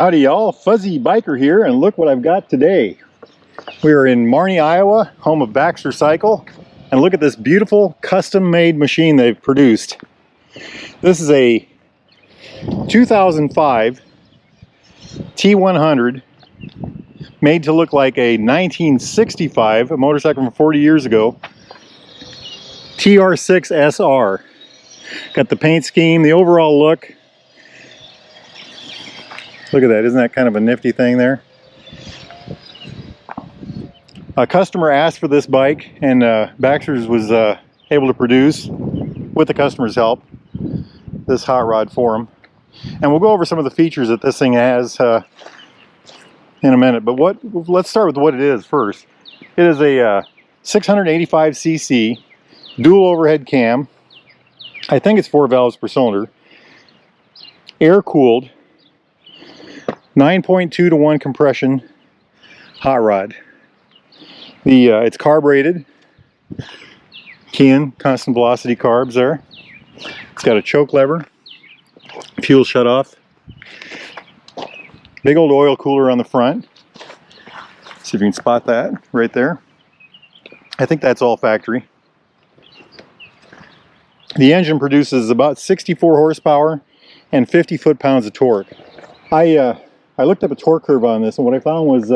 Howdy y'all, Fuzzy Biker here, and look what I've got today. We are in Marnie, Iowa, home of Baxter Cycle, and look at this beautiful custom-made machine they've produced. This is a 2005 T100, made to look like a 1965, a motorcycle from 40 years ago, TR6 SR. Got the paint scheme, the overall look. Look at that, isn't that kind of a nifty thing there? A customer asked for this bike, and Baxter's was able to produce, with the customer's help, this hot rod for him. And we'll go over some of the features that this thing has in a minute. But let's start with what it is first. It is a 685cc dual overhead cam. I think it's 4 valves per cylinder. Air-cooled, 9.2 to 1 compression hot rod. It's carbureted, keying constant velocity carbs there. It's got a choke lever, fuel shutoff, big old oil cooler on the front. See if you can spot that right there. I think that's all factory. The engine produces about 64 horsepower and 50 foot-pounds of torque. I looked up a torque curve on this, and what I found was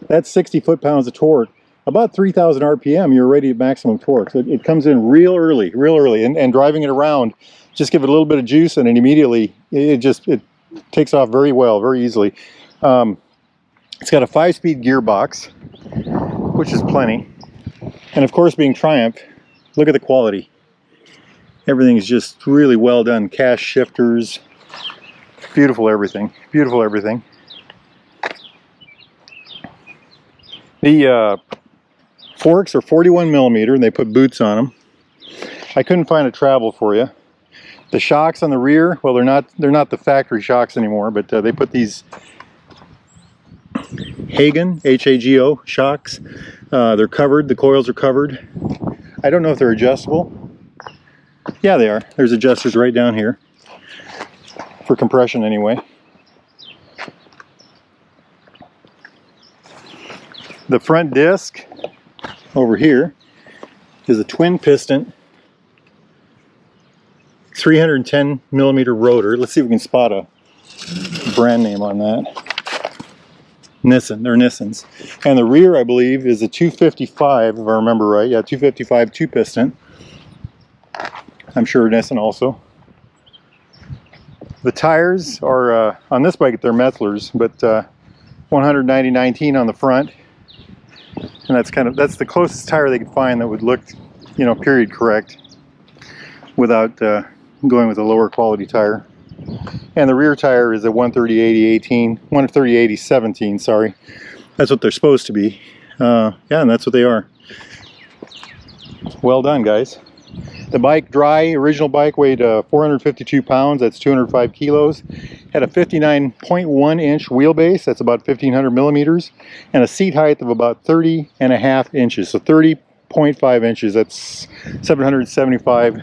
that's 60 foot-pounds of torque. About 3,000 RPM, you're already at maximum torque. So it comes in real early, and driving it around, just give it a little bit of juice, and immediately it takes off very well, very easily. It's got a 5-speed gearbox, which is plenty. And of course, being Triumph, look at the quality. Everything is just really well done. Cast shifters, beautiful everything, beautiful everything. The forks are 41 millimeter, and they put boots on them. I couldn't find a travel for you. The shocks on the rear, well, they're not the factory shocks anymore, but they put these Hagen, H-A-G-O shocks. They're covered, the coils are covered. I don't know if they're adjustable. Yeah, they are. There's adjusters right down here for compression anyway. The front disc over here is a twin piston 310 millimeter rotor. Let's see if we can spot a brand name on that. Nissan, they're Nissans. And the rear, I believe, is a 255, if I remember right. Yeah, 255 two piston. I'm sure Nissan also. The tires are on this bike they're Mettlers, but 190/19 on the front. And that's the closest tire they could find that would look, you know, period correct, without going with a lower quality tire. And the rear tire is a 130/80/18, 130/80/17, sorry. That's what they're supposed to be. Yeah, and that's what they are. Well done, guys. The bike, dry, original bike, weighed 452 pounds, that's 205 kilos. Had a 59.1 inch wheelbase, that's about 1,500 millimeters, and a seat height of about 30.5 inches, so 30.5 inches, that's 775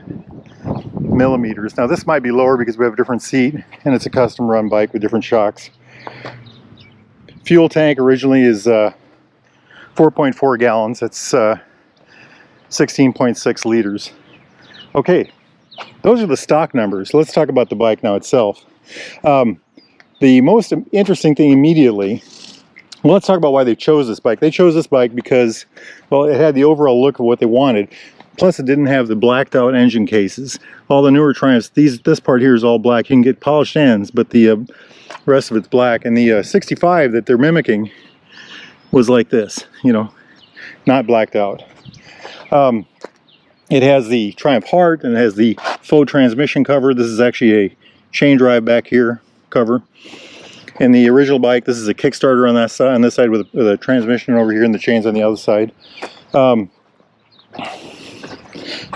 millimeters. Now this might be lower because we have a different seat, and it's a custom run bike with different shocks. Fuel tank originally is 4.4 gallons, that's 16.6 liters. Okay, those are the stock numbers. Let's talk about the bike now itself. The most interesting thing immediately, well, let's talk about why they chose this bike. They chose this bike because, well, it had the overall look of what they wanted. Plus, it didn't have the blacked out engine cases. All the newer Triumphs, this part here is all black. You can get polished ends, but the rest of it's black. And the 65 that they're mimicking was like this, you know, not blacked out. It has the Triumph heart, and it has the faux transmission cover. This is actually a chain drive back here cover. In the original bike, this is a Kickstarter on that side, on this side with a transmission over here, and the chains on the other side.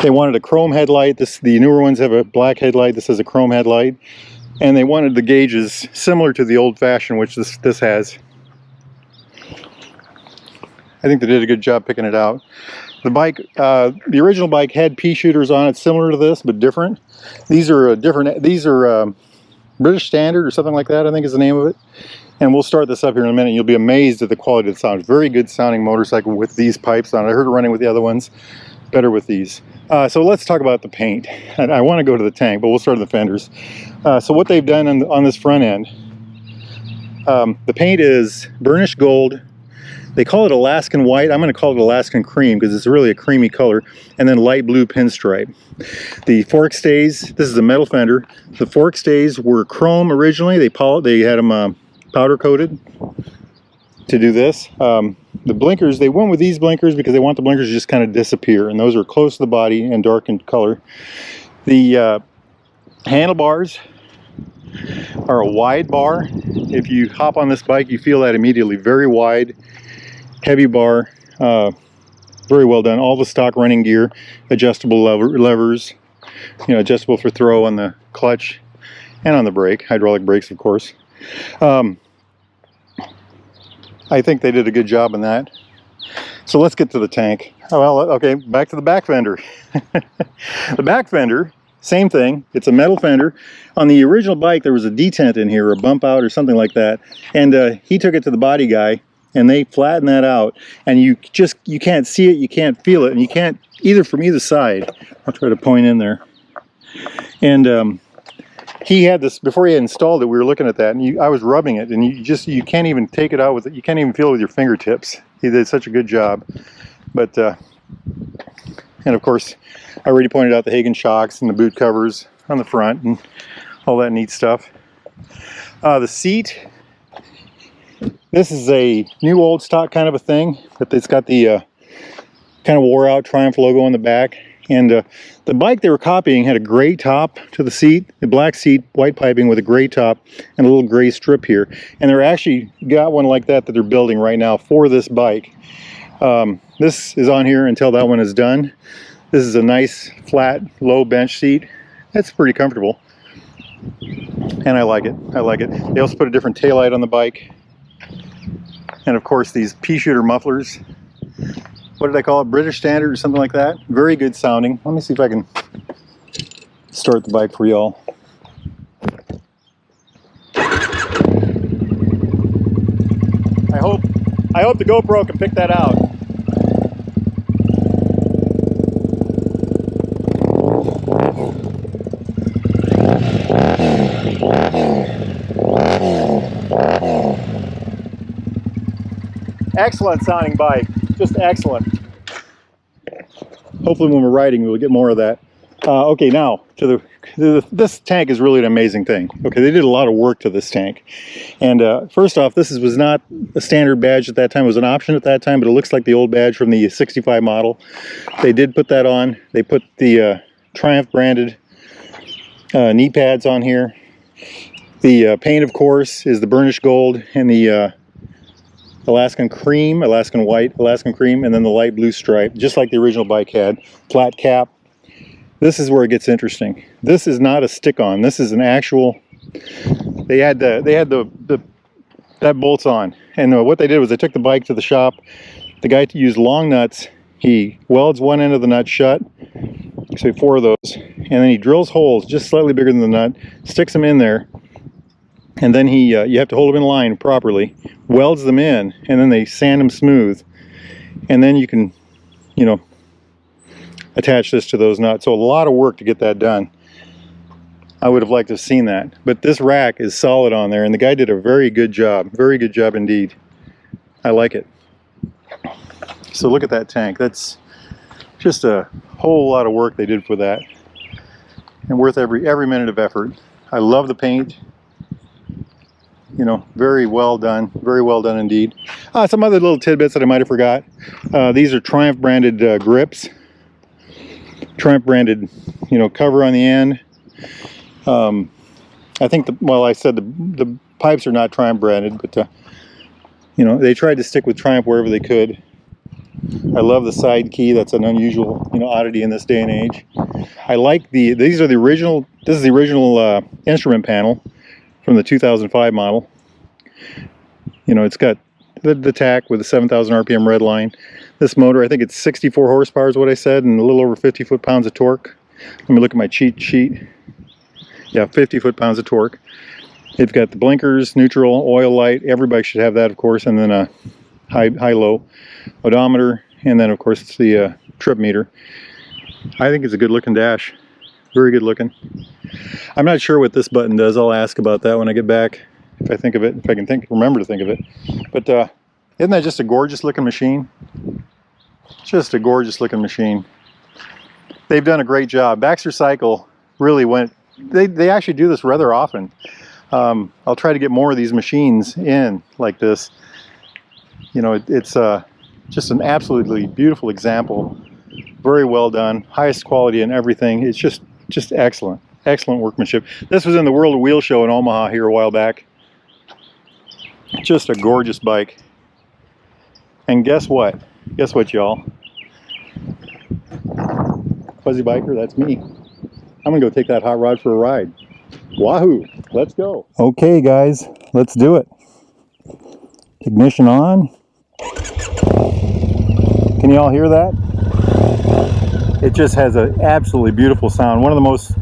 They wanted a chrome headlight. The newer ones have a black headlight. This has a chrome headlight, and they wanted the gauges similar to the old-fashioned, which this has. I think they did a good job picking it out. The bike, the original bike had pea shooters on it, similar to this, but different. These are British Standard or something like that, I think is the name of it. And we'll start this up here in a minute. You'll be amazed at the quality of the sound. Very good sounding motorcycle with these pipes on it. I heard it running with the other ones. Better with these. So let's talk about the paint. And I want to go to the tank, but we'll start with the fenders. So what they've done on this front end, the paint is burnished gold. They call it Alaskan white. I'm going to call it Alaskan cream because it's really a creamy color. And then light blue pinstripe. The fork stays, this is a metal fender. The fork stays were chrome originally. They had them powder coated to do this. The blinkers, they went with these blinkers because they want the blinkers to just kind of disappear, and those are close to the body and dark in color. The handlebars are a wide bar. If you hop on this bike, you feel that immediately. Very wide, heavy bar, very well done. All the stock running gear, adjustable levers, adjustable for throw on the clutch and on the brake, hydraulic brakes, of course. I think they did a good job on that. So let's get to the tank. Oh, well, okay, back to the back fender. The back fender, same thing. It's a metal fender. On the original bike, there was a detent in here, or a bump out or something like that. And he took it to the body guy, and they flattened that out. And you can't see it, you can't feel it, and you can't either from either side. I'll try to point in there. And he had this, before he had installed it, we were looking at that, and I was rubbing it, and you can't even take it out with it. You can't even feel it with your fingertips. He did such a good job. But, and of course, I already pointed out the Hagen shocks and the boot covers on the front and all that neat stuff. The seat, this is a new old stock kind of a thing, but it's got the kind of wore out Triumph logo on the back. And the bike they were copying had a gray top to the seat, the black seat, white piping with a gray top and a little gray strip here. And they're actually got one like that they're building right now for this bike. This is on here until that one is done. This is a nice, flat, low bench seat. It's pretty comfortable. And I like it. I like it. They also put a different taillight on the bike. And of course these pea shooter mufflers. What did I call it? British Standard or something like that. Very good sounding. Let me see if I can start the bike for y'all. I hope the GoPro can pick that out. Excellent sounding bike. Just excellent. Hopefully when we're riding we'll get more of that. Okay, now to this tank is really an amazing thing. Okay, they did a lot of work to this tank. And first off, this was not a standard badge at that time. It was an option at that time, but it looks like the old badge from the 65 model. They did put that on. They put the Triumph branded knee pads on here. The paint, of course, is the burnished gold and the Alaskan cream, Alaskan white, Alaskan cream, and then the light blue stripe, just like the original bike had. Flat cap. This is where it gets interesting. This is not a stick-on. This is an actual. They had that bolts on, and what they did was they took the bike to the shop. The guy used long nuts. He welds one end of the nut shut, so 4 of those, and then he drills holes just slightly bigger than the nut, sticks them in there. And then you have to hold them in line properly, welds them in, and then they sand them smooth. And then you can, attach this to those nuts. So a lot of work to get that done. I would have liked to have seen that. But this rack is solid on there, and the guy did a very good job. Very good job indeed. I like it. So look at that tank. That's just a whole lot of work they did for that. And worth every minute of effort. I love the paint. Very well done indeed. Some other little tidbits that I might have forgot. These are Triumph branded grips. Triumph branded, cover on the end. I think I said the pipes are not Triumph branded, but they tried to stick with Triumph wherever they could. I love the side key. That's an unusual, oddity in this day and age. I like these are the original. This is the original instrument panel from the 2005 model. It's got the tack with the 7,000 RPM red line. This motor, I think it's 64 horsepower is what I said, and a little over 50 foot-pounds of torque. Let me look at my cheat sheet. Yeah, 50 foot-pounds of torque. It's got the blinkers, neutral, oil light. Every bike should have that, of course, and then a high-low odometer, and then of course it's the trip meter. I think it's a good looking dash. Very good looking. I'm not sure what this button does. I'll ask about that when I get back, if I think of it, if I can remember to think of it. But isn't that just a gorgeous looking machine? Just a gorgeous looking machine. They've done a great job. Baxter Cycle really went, they actually do this rather often. I'll try to get more of these machines in like this. You know, it's just an absolutely beautiful example. Very well done, highest quality in everything. It's just excellent, excellent workmanship. This was in the World of Wheel show in Omaha here a while back. Just a gorgeous bike. And guess what? Guess what, y'all? Fuzzy biker, that's me. I'm gonna go take that hot rod for a ride. Wahoo! Let's go. Okay, guys, let's do it. Ignition on. Can you all hear that? It just has an absolutely beautiful sound. One of the most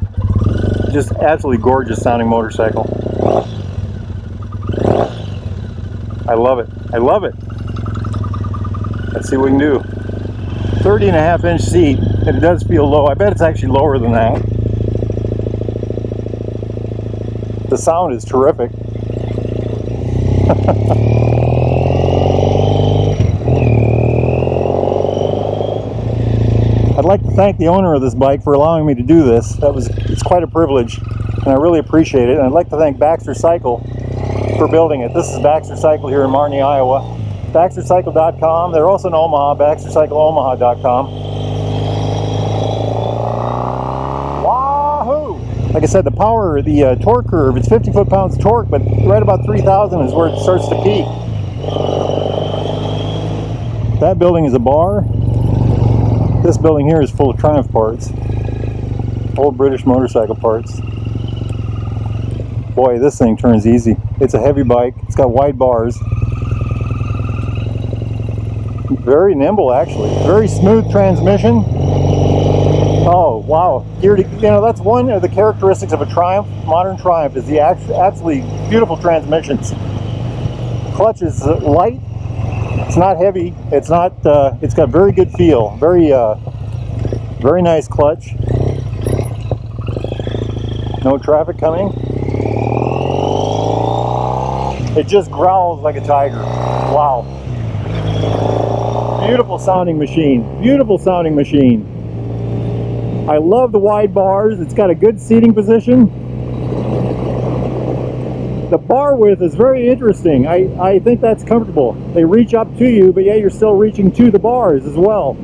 just absolutely gorgeous sounding motorcycle. I love it. I love it. Let's see what we can do. 30.5-inch seat, and it does feel low. I bet it's actually lower than that. The sound is terrific. I'd like to thank the owner of this bike for allowing me to do this. It's quite a privilege, and I really appreciate it. And I'd like to thank Baxter Cycle for building it. This is Baxter Cycle here in Marnie, Iowa. BaxterCycle.com. They're also in Omaha, BaxterCycleOmaha.com. Wahoo! Like I said, the power, the torque curve, it's 50 foot-pounds of torque, but right about 3,000 is where it starts to peak. That building is a bar. This building here is full of Triumph parts. Old British motorcycle parts. Boy, this thing turns easy. It's a heavy bike. It's got wide bars. Very nimble, actually. Very smooth transmission. Oh, wow. You know, that's one of the characteristics of a Triumph, modern Triumph, is the absolutely beautiful transmissions. Clutch is light. It's not heavy. It's not. It's got very good feel. Very nice clutch. No traffic coming. It just growls like a tiger. Wow. Beautiful sounding machine. Beautiful sounding machine. I love the wide bars. It's got a good seating position. The bar width is very interesting. I think that's comfortable. They reach up to you, but yeah, you're still reaching to the bars as well.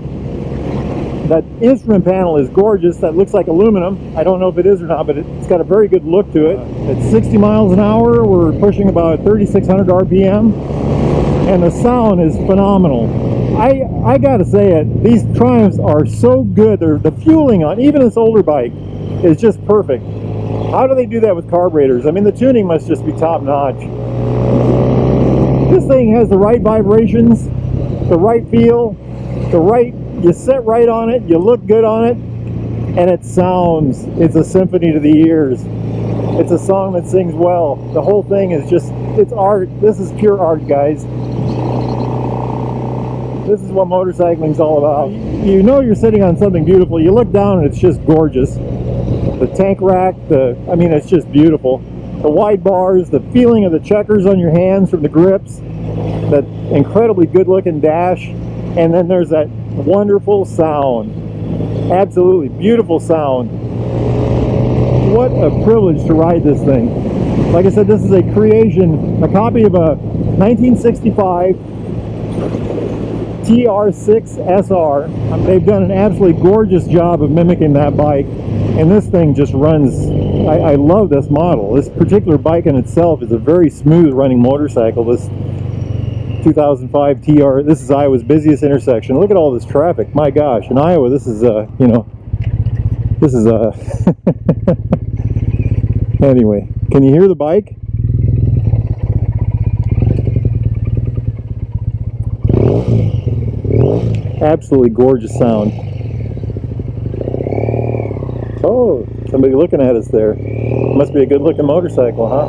That instrument panel is gorgeous. That looks like aluminum. I don't know if it is or not, but it's got a very good look to it. At 60 miles an hour, we're pushing about 3,600 RPM, and the sound is phenomenal. I gotta say it, these Triumphs are so good. The fueling on even this older bike is just perfect. How do they do that with carburetors? I mean, the tuning must just be top notch. This thing has the right vibrations, the right feel, you sit right on it, you look good on it, and it sounds, it's a symphony to the ears. It's a song that sings well. The whole thing is just, it's art. This is pure art, guys. This is what motorcycling's all about. You know you're sitting on something beautiful. You look down and it's just gorgeous. The tank rack, I mean, it's just beautiful. The wide bars, the feeling of the checkers on your hands from the grips, that incredibly good looking dash, and then there's that wonderful sound. Absolutely beautiful sound. What a privilege to ride this thing. Like I said, this is a creation, a copy of a 1965 TR6 SR. They've done an absolutely gorgeous job of mimicking that bike, and this thing just runs. I love this model. This particular bike in itself is a very smooth running motorcycle. This 2005 TR, this is Iowa's busiest intersection. Look at all this traffic. My gosh, in Iowa, this is you know, this is anyway, can you hear the bike? Absolutely gorgeous sound. Oh, somebody looking at us there. Must be a good looking motorcycle, huh?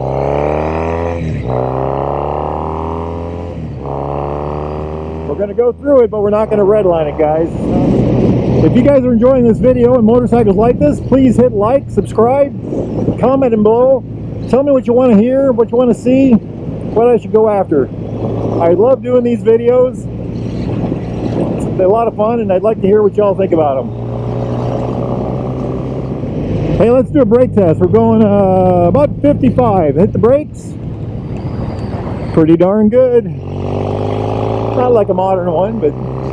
going to go through it, but we're not going to redline it, guys. If you guys are enjoying this video and motorcycles like this, please hit like, subscribe, comment below. Tell me what you want to hear, what you want to see, what I should go after. I love doing these videos. It's a lot of fun, and I'd like to hear what y'all think about them. Hey, let's do a brake test. We're going about 55. Hit the brakes. Pretty darn good. Not like a modern one, but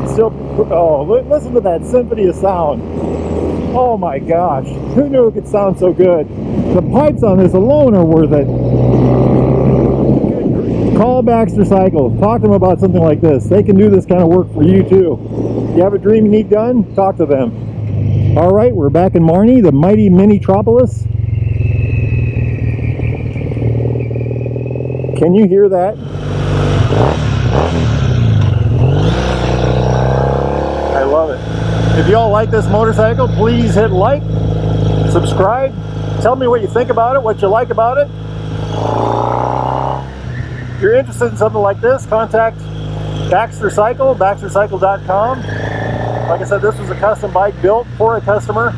still. Oh, listen to that symphony of sound. Oh my gosh, who knew it could sound so good? The pipes on this alone are worth it. Call Baxter Cycle. Talk to them about something like this. They can do this kind of work for you too. If you have a dream you need done, talk to them. All right, we're back in Marnie, the mighty mini-tropolis. Can you hear that? I love it. If y'all like this motorcycle, please hit like, subscribe, tell me what you think about it, what you like about it. If you're interested in something like this, contact Baxter Cycle, baxtercycle.com. Like I said, this was a custom bike built for a customer.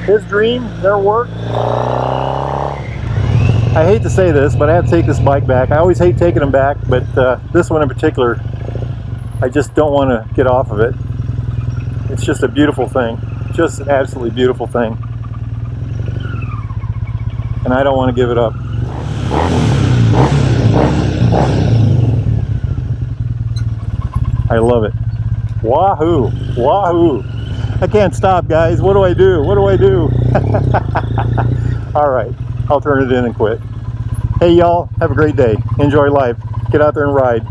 His dream, their work. I hate to say this, but I have to take this bike back. I always hate taking them back, but this one in particular, I just don't want to get off of it. It's just a beautiful thing. Just an absolutely beautiful thing. And I don't want to give it up. I love it. Wahoo! Wahoo! I can't stop, guys. What do I do? What do I do? All right. I'll turn it in and quit. Hey, y'all. Have a great day. Enjoy life. Get out there and ride.